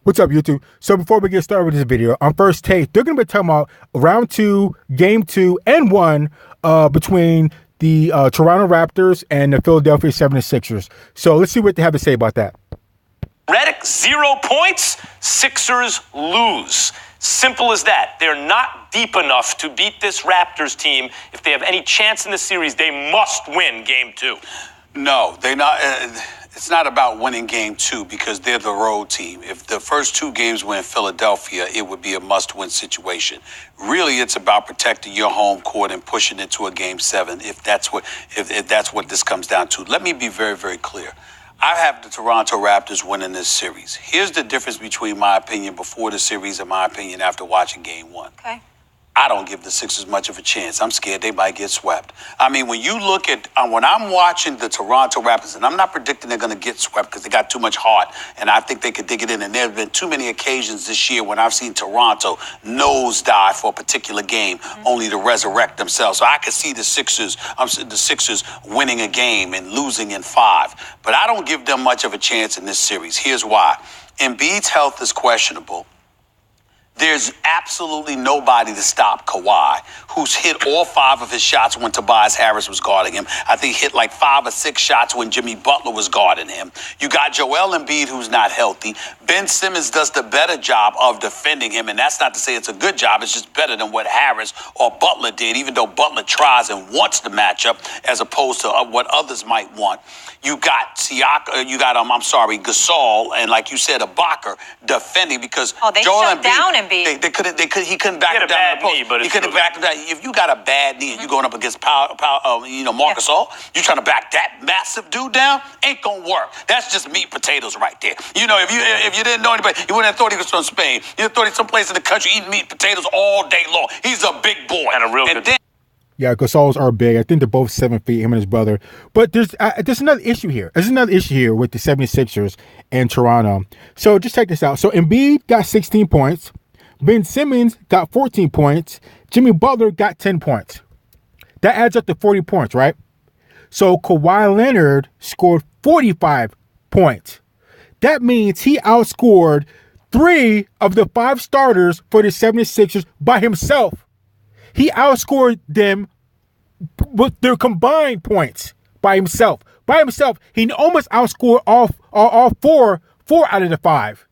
What's up, YouTube? So before we get started with this video, on First Take, they're going to be talking about round 2, game 2, and 1 between the Toronto Raptors and the Philadelphia 76ers. So let's see what they have to say about that. Redick, 0 points. Sixers lose. Simple as that. They're not deep enough to beat this Raptors team. If they have any chance in the series, they must win game 2. No, they're not. It's not about winning game 2 because they're the road team. If the first 2 games were in Philadelphia, it would be a must-win situation. Really, it's about protecting your home court and pushing it to a game 7. If that's what this comes down to. Let me be very, very clear. I have the Toronto Raptors winning this series. Here's the difference between my opinion before the series and my opinion after watching game 1. Okay. I don't give the Sixers much of a chance. I'm scared they might get swept. I mean, when you look at, when I'm watching the Toronto Raptors, and I'm not predicting they're going to get swept because they got too much heart, and I think they could dig it in. And there have been too many occasions this year when I've seen Toronto nosedive for a particular game, only to resurrect themselves. So I could see the Sixers winning a game and losing in 5. But I don't give them much of a chance in this series. Here's why. Embiid's health is questionable. There's absolutely nobody to stop Kawhi, who's hit all 5 of his shots when Tobias Harris was guarding him. I think he hit like 5 or 6 shots when Jimmy Butler was guarding him. You got Joel Embiid, who's not healthy. Ben Simmons does the better job of defending him, and that's not to say it's a good job. It's just better than what Harris or Butler did, even though Butler tries and wants the matchup as opposed to what others might want. You got Siakam, Gasol, and like you said, Ibaka defending because they Joel shut Embiid, down Embiid. He couldn't back him down. He couldn't back him down. If you got a bad knee and you're going up against Marc Gasol, you trying to back that massive dude down, ain't gonna work. That's just meat and potatoes right there. You know, if you didn't know anybody, you wouldn't have thought he was from Spain. You would have thought he's someplace in the country eating meat and potatoes all day long. He's a big boy and a real good. Yeah, Gasols are big. I think they're both 7 feet, him and his brother. But there's another issue here. There's another issue here with the 76ers and Toronto. So just check this out. So Embiid got 16 points. Ben Simmons got 14 points. Jimmy Butler got 10 points. That adds up to 40 points, right? So Kawhi Leonard scored 45 points. That means he outscored 3 of the 5 starters for the 76ers by himself. He outscored them with their combined points by himself. By himself, he almost outscored all 4 out of the 5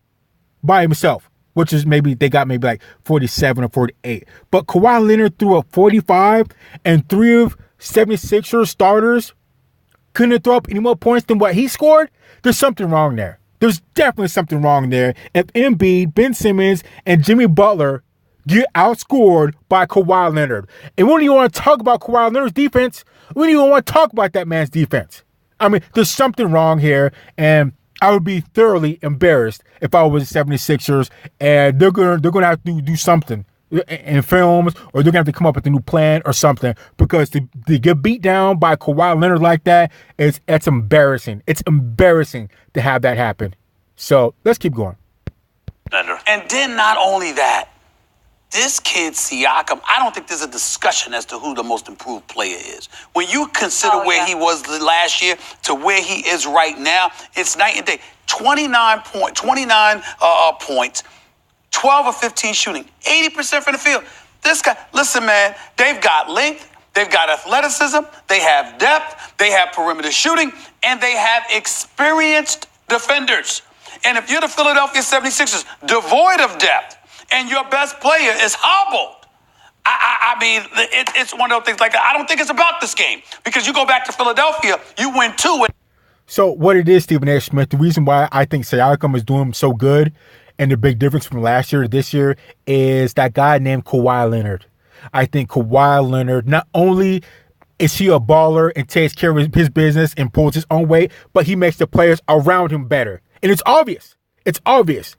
by himself, which is they got maybe like 47 or 48. But Kawhi Leonard threw up 45, and 3 of 76ers starters couldn't throw up any more points than what he scored. There's something wrong there. There's definitely something wrong there. If Embiid, Ben Simmons, and Jimmy Butler get outscored by Kawhi Leonard. And we don't even want to talk about Kawhi Leonard's defense. We don't even want to talk about that man's defense. I mean, there's something wrong here, and I would be thoroughly embarrassed if I was the 76ers, and they're gonna have to do something in films, or they're gonna have to come up with a new plan or something, because to get beat down by Kawhi Leonard like that, it's embarrassing. It's embarrassing to have that happen. So let's keep going. And then not only that, this kid, Siakam, I don't think there's a discussion as to who the most improved player is. When you consider where he was last year to where he is right now, it's night and day. 29 points, 12 or 15 shooting, 80% from the field. This guy, listen, man, they've got length, they've got athleticism, they have depth, they have perimeter shooting, and they have experienced defenders. And if you're the Philadelphia 76ers, devoid of depth, and your best player is hobbled, I mean, it's one of those things like that. I don't think it's about this game, because you go back to Philadelphia, you win 2. So what it is, Stephen A. Smith, the reason why I think Siakam is doing so good and the big difference from last year to this year is that guy named Kawhi Leonard. I think Kawhi Leonard, not only is he a baller and takes care of his business and pulls his own weight, but he makes the players around him better. And it's obvious. It's obvious.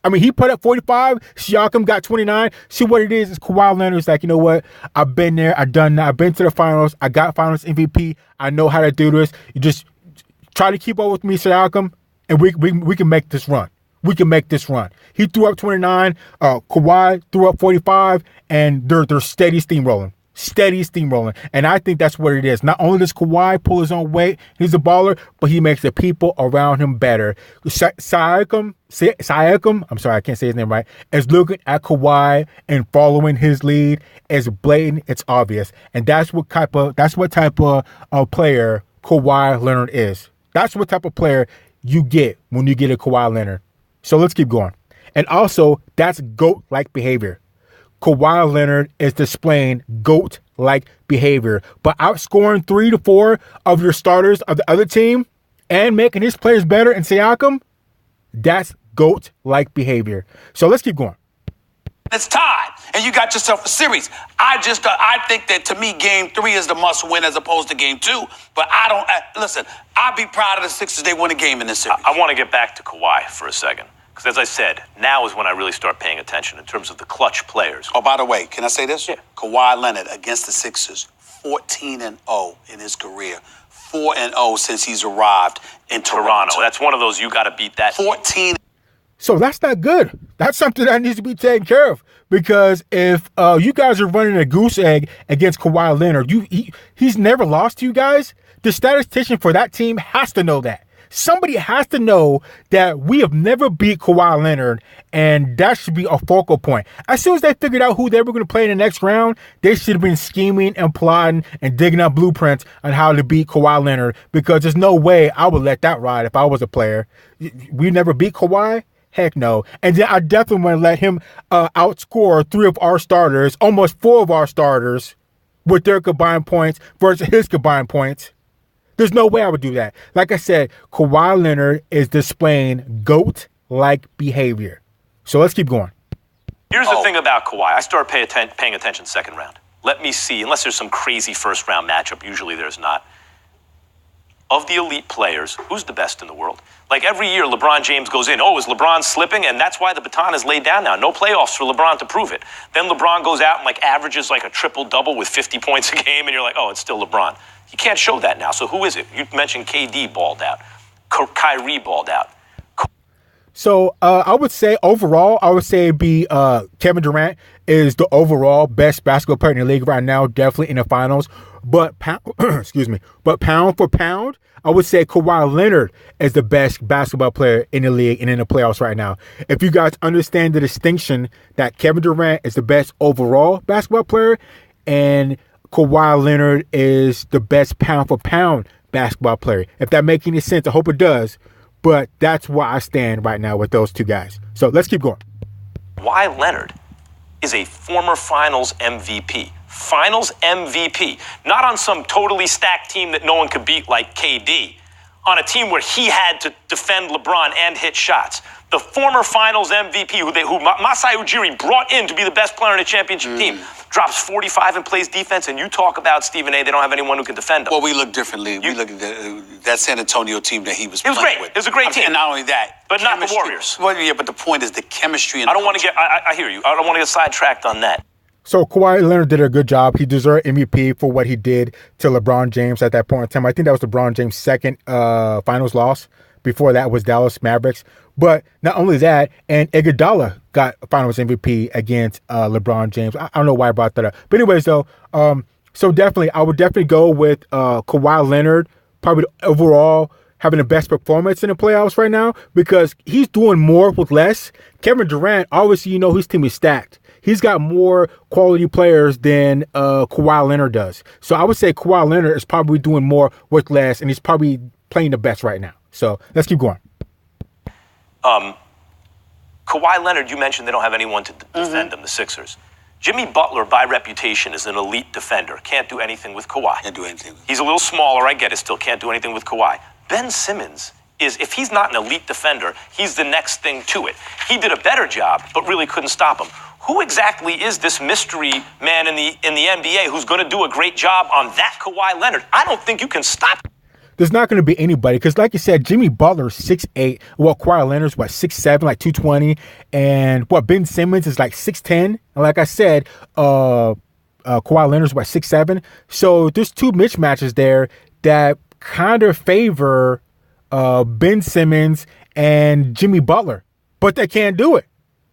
I mean, he put up 45. Siakam got 29. See, what it is Kawhi Leonard's like, you know what? I've been there. I've done that. I've been to the finals. I got finals MVP. I know how to do this. You just try to keep up with me, Siakam, and we can make this run. We can make this run. He threw up 29. Kawhi threw up 45, and they're steady steamrolling. steady steamrolling. And I think that's what it is. Not only does Kawhi pull his own weight, he's a baller, but he makes the people around him better. Siakam, I'm sorry, I can't say his name right, is looking at Kawhi and following his lead. It's blatant, it's obvious. And that's what type of player Kawhi Leonard is. That's what type of player you get when you get a Kawhi Leonard. So let's keep going. And also, that's GOAT-like behavior. Kawhi Leonard is displaying GOAT-like behavior. But outscoring 3 to 4 of your starters of the other team and making his players better in Siakam, that's GOAT-like behavior. So let's keep going. It's tied, and you got yourself a series. I think that, to me, Game 3 is the must-win as opposed to Game 2. But listen, I'd be proud of the Sixers. They won a game in this series. I want to get back to Kawhi for a second. Because as I said, now is when I really start paying attention in terms of the clutch players. Oh, by the way, can I say this? Yeah. Kawhi Leonard against the Sixers, 14-0 in his career. 4-0 since he's arrived in Toronto. That's one of those you got to beat that. 14. So that's not good. That's something that needs to be taken care of. Because if you guys are running a goose egg against Kawhi Leonard, he's never lost to you guys. The statistician for that team has to know that. Somebody has to know that we have never beat Kawhi Leonard, and that should be a focal point. As soon as they figured out who they were going to play in the next round, they should have been scheming and plotting and digging up blueprints on how to beat Kawhi Leonard, because there's no way I would let that ride if I was a player. We never beat Kawhi? Heck no. And then I definitely want to let him outscore 3 of our starters, almost 4 of our starters, with their combined points versus his combined points. There's no way I would do that. Like I said, Kawhi Leonard is displaying GOAT-like behavior. So let's keep going. Here's the thing about Kawhi. I start paying attention second round. Let me see, unless there's some crazy first round matchup, usually there's not. Of the elite players, who's the best in the world? Like every year, LeBron James goes in. Oh, is LeBron slipping? And that's why the baton is laid down now. No playoffs for LeBron to prove it. Then LeBron goes out and averages a triple-double with 50 points a game, and you're like, oh, it's still LeBron. You can't show that now. So who is it? You mentioned KD balled out. Kyrie balled out. So I would say overall, it'd be Kevin Durant is the overall best basketball player in the league right now, definitely in the finals. But pound for pound, I would say Kawhi Leonard is the best basketball player in the league and in the playoffs right now. If you guys understand the distinction that Kevin Durant is the best overall basketball player and Kawhi Leonard is the best pound for pound basketball player. If that makes any sense, I hope it does. But that's where I stand right now with those two guys. So let's keep going. Kawhi Leonard is a former Finals MVP. Finals MVP. Not on some totally stacked team that no one could beat like KD. On a team where he had to defend LeBron and hit shots. The former Finals MVP, who Masai Ujiri brought in to be the best player in a championship team, drops 45 and plays defense, and you talk about Stephen A. They don't have anyone who can defend him. Well, we look differently. We look at that San Antonio team that he was playing great. with. It was a great team. And not only that. But not the Warriors. Well, yeah, but the point is the chemistry. And I don't want to get, I hear you. I don't want to get sidetracked on that. So Kawhi Leonard did a good job. He deserved MVP for what he did to LeBron James at that point in time. I think that was LeBron James' second finals loss. Before that was Dallas Mavericks. But not only that, and Iguodala got finals MVP against LeBron James. I don't know why I brought that up. But anyways, though, so definitely, I would definitely go with Kawhi Leonard, probably overall having the best performance in the playoffs right now because he's doing more with less. Kevin Durant, obviously, his team is stacked. He's got more quality players than Kawhi Leonard does. So I would say Kawhi Leonard is probably doing more with less, and he's probably playing the best right now. So let's keep going. Kawhi Leonard, you mentioned they don't have anyone to defend him, the Sixers. Jimmy Butler, by reputation, is an elite defender. Can't do anything with Kawhi. Can't do anything. He's a little smaller, I get it, still can't do anything with Kawhi. Ben Simmons is, if he's not an elite defender, he's the next thing to it. He did a better job, but really couldn't stop him. Who exactly is this mystery man in the NBA who's going to do a great job on that Kawhi Leonard? I don't think you can stop him. There's not going to be anybody because, like you said, Jimmy Butler's 6'8". Kawhi Leonard's 6'7", 220, and Ben Simmons is 6'10". And like I said, Kawhi Leonard's 6'7". So there's two mismatches there that kind of favor Ben Simmons and Jimmy Butler, but they can't do it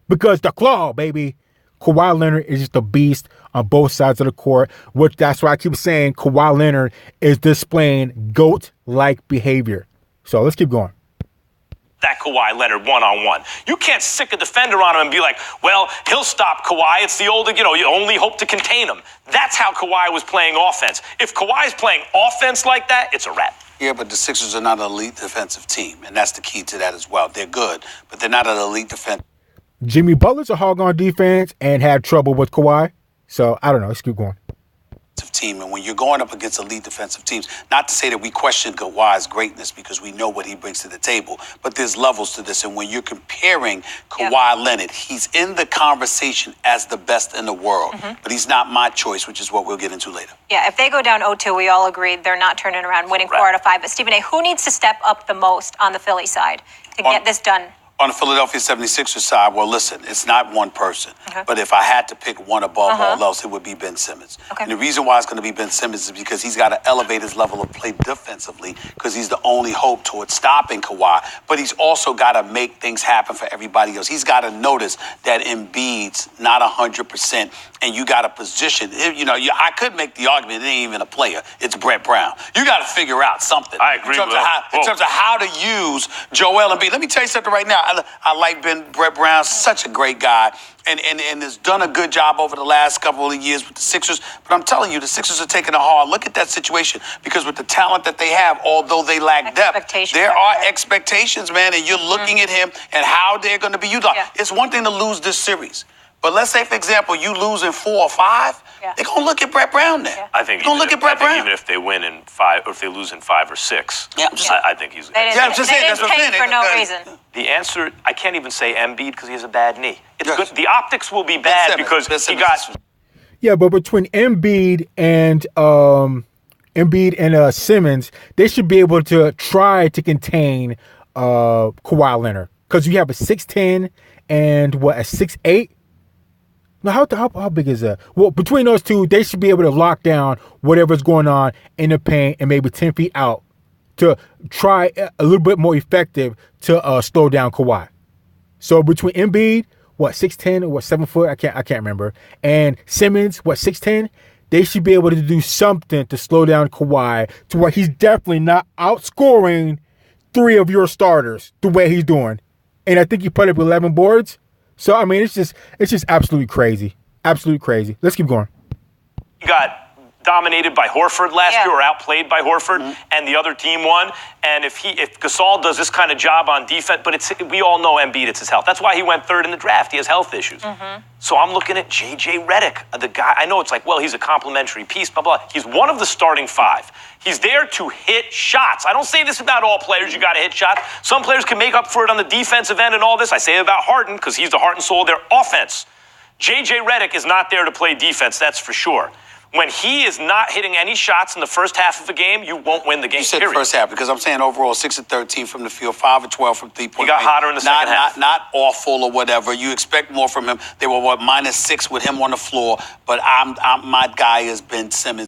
because the claw, baby. Kawhi Leonard is just a beast on both sides of the court, which that's why I keep saying Kawhi Leonard is displaying GOAT-like behavior. So let's keep going. That Kawhi Leonard one-on-one. You can't sick a defender on him and be like, well, he'll stop Kawhi. It's the old, you only hope to contain him. That's how Kawhi was playing offense. If Kawhi's playing offense like that, it's a wrap. Yeah, but the Sixers are not an elite defensive team, and that's the key to that as well. They're good, but they're not an elite defense. Jimmy Butler's a hog on defense and had trouble with Kawhi. So I don't know. Let's keep going. Team, and when you're going up against elite defensive teams, not to say that we question Kawhi's greatness because we know what he brings to the table, but there's levels to this, and when you're comparing Kawhi Leonard, he's in the conversation as the best in the world, but he's not my choice, which is what we'll get into later. Yeah, if they go down 0-2, we all agree they're not turning around, winning 4 out of 5. But Stephen A., who needs to step up the most on the Philly side to get this done? On the Philadelphia 76ers side, well, listen, it's not one person. But if I had to pick one above all else, it would be Ben Simmons. And the reason why it's going to be Ben Simmons is because he's got to elevate his level of play defensively because he's the only hope towards stopping Kawhi. But he's also got to make things happen for everybody else. He's got to notice that Embiid's not 100%, and you got to position. I could make the argument it ain't even a player. It's Brett Brown. You got to figure out something. I agree in terms of how to use Joel Embiid. Let me tell you something right now. I like Brett Brown, such a great guy, and has done a good job over the last couple of years with the Sixers. But I'm telling you, the Sixers are taking a hard look at that situation because with the talent that they have, although they lack depth, there are expectations, man, and you're looking at him and how they're going to be used. It's one thing to lose this series. But let's say, for example, you lose in 4 or 5, they're going to look at Brett Brown there. I think look at Brett Brown. Even if they win in 5, or if they lose in 5 or 6, I think he's. I'm just saying that's what I'm saying. For no reason. The answer, I can't even say Embiid because he has a bad knee. It's good. The optics will be bad because he got. Yeah, but between Embiid and Simmons, they should be able to try to contain Kawhi Leonard because you have a 6'10" and a 6'8". Now, how big is that? Well, between those two, they should be able to lock down whatever's going on in the paint and maybe 10 feet out to try a little bit more effective to slow down Kawhi. So between Embiid, 6'10" or 7 foot, I can't remember, and Simmons, 6'10", they should be able to do something to slow down Kawhi to where he's definitely not outscoring 3 of your starters the way he's doing. And I think he put up 11 boards. So, I mean, it's just absolutely crazy. Absolutely crazy. Let's keep going. He got dominated by Horford last year or outplayed by Horford, and the other team won. And if Gasol does this kind of job on defense, but we all know Embiid, it's his health. That's why he went 3rd in the draft. He has health issues. So I'm looking at J.J. Redick, the guy. I know it's like, well, he's a complimentary piece, blah, blah. He's one of the starting 5. He's there to hit shots. I don't say this about all players. You got to hit shots. Some players can make up for it on the defensive end and all this. I say it about Harden because he's the heart and soul of their offense. J.J. Redick is not there to play defense, that's for sure. When he is not hitting any shots in the first half of a game, you won't win the game. You said the first half because I'm saying overall 6 of 13 from the field, 5 of 12 from 3-point. He got hotter in the second half. Not awful or whatever. You expect more from him. They were -6 with him on the floor, but my guy has been Simmons.